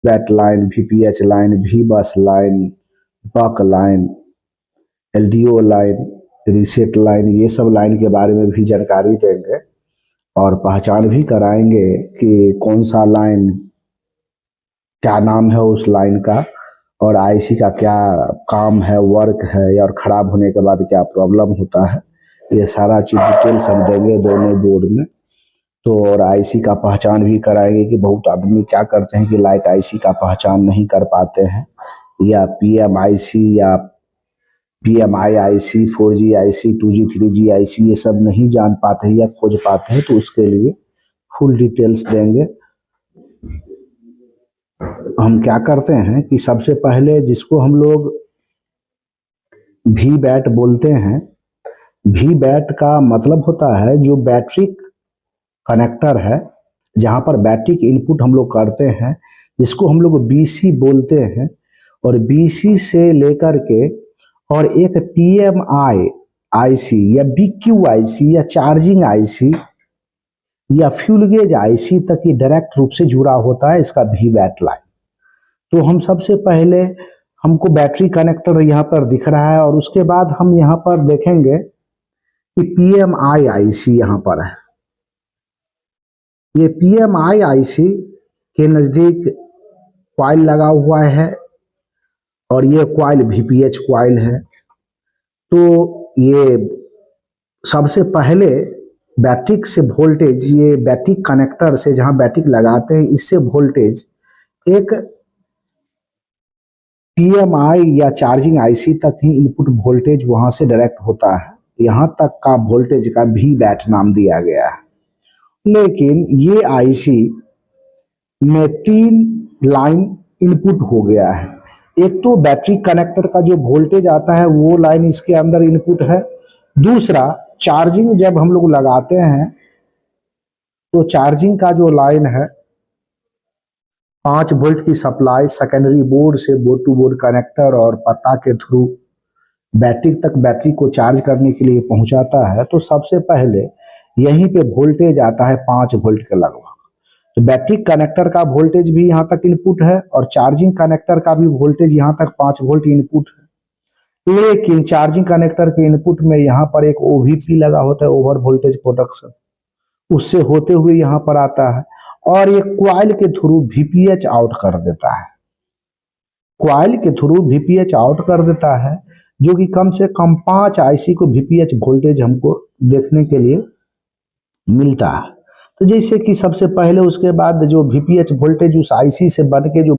Bat line, VPH line, V bus line, buck line, LDO line, reset line, ये सब line के बारे में भी जानकारी देंगे और पहचान भी कराएंगे कि कौन सा लाइन, क्या नाम है उस लाइन का और IC का क्या काम है, वर्क है, और ख़राब होने के बाद क्या प्रॉब्लम होता है, ये सारा चीज़ डिटेल्स हम देंगे दोनों बोर्ड में। तो और IC का पहचान भी कराएंगे कि बहुत आदमी क्या करते हैं कि लाइट IC का पहचान नहीं कर पाते हैं, या PMIC या PMI IC, 4G IC, 2G 3G IC ये सब नहीं जान पाते हैं या खोज पाते हैं, तो उसके लिए फुल डिटेल्स देंगे। हम क्या करते हैं कि सबसे पहले जिसको हम लोग VBAT बोलते हैं, VBAT का मतलब होता है जो बैटरी कनेक्टर है, जहाँ पर बैटरी की इनपुट हम लोग करते हैं, जिसको हम लोग BC बोलते हैं। और BC से लेकर के और एक PMI IC या BQ IC या चार्जिंग IC या फ्यूल गेज IC तक ये डायरेक्ट रूप से जुड़ा होता है इसका VBAT लाइन। तो हम सबसे पहले, हमको बैटरी कनेक्टर यहाँ पर दिख रहा है और उसके बाद हम यहाँ पर देखेंगे कि PMI IC यहाँ पर है। ये PMI IC के नज़दीक कॉइल लगा हुआ है और ये कॉइल VPH कॉइल है। तो ये सबसे पहले बैटरी से वोल्टेज, ये बैटरी कनेक्टर से जहाँ बैटरी लगाते हैं इससे वोल्टेज एक PMI या चार्जिंग IC तक ही इनपुट वोल्टेज वहाँ से डायरेक्ट होता है, यहाँ तक का वोल्टेज का VBAT नाम दिया गया है। लेकिन ये IC में 3 लाइन इनपुट हो गया है। एक तो बैटरी कनेक्टर का जो वोल्टेज आता है वो लाइन इसके अंदर इनपुट है। दूसरा, चार्जिंग जब हम लोग लगाते हैं तो चार्जिंग का जो लाइन है 5 वोल्ट की सप्लाई सेकेंडरी बोर्ड से बोर्ड टू बोर्ड कनेक्टर और पता के थ्रू बैटरी तक बैटरी को चार्ज करने के लिए पहुंचाता है। तो सबसे पहले यहीं पे वोल्टेज आता है 5 वोल्ट के लगभग। तो बैटरी कनेक्टर का वोल्टेज भी यहाँ तक इनपुट है और चार्जिंग कनेक्टर का भी वोल्टेज यहाँ तक 5 वोल्ट इनपुट है। लेकिन चार्जिंग कनेक्टर के इनपुट में यहाँ पर एक OVP लगा होता है, ओवर वोल्टेज प्रोटेक्शन, उससे होते हुए यहाँ पर आता है और ये कॉइल के थ्रू VPH आउट कर देता है। कॉइल के थ्रू VPH आउट कर देता है, जो कि कम से कम 5 IC को VPH वोल्टेज हमको देखने के लिए मिलता है। तो जैसे कि सबसे पहले उसके बाद जो VPH वोल्टेज उस IC से बन के जो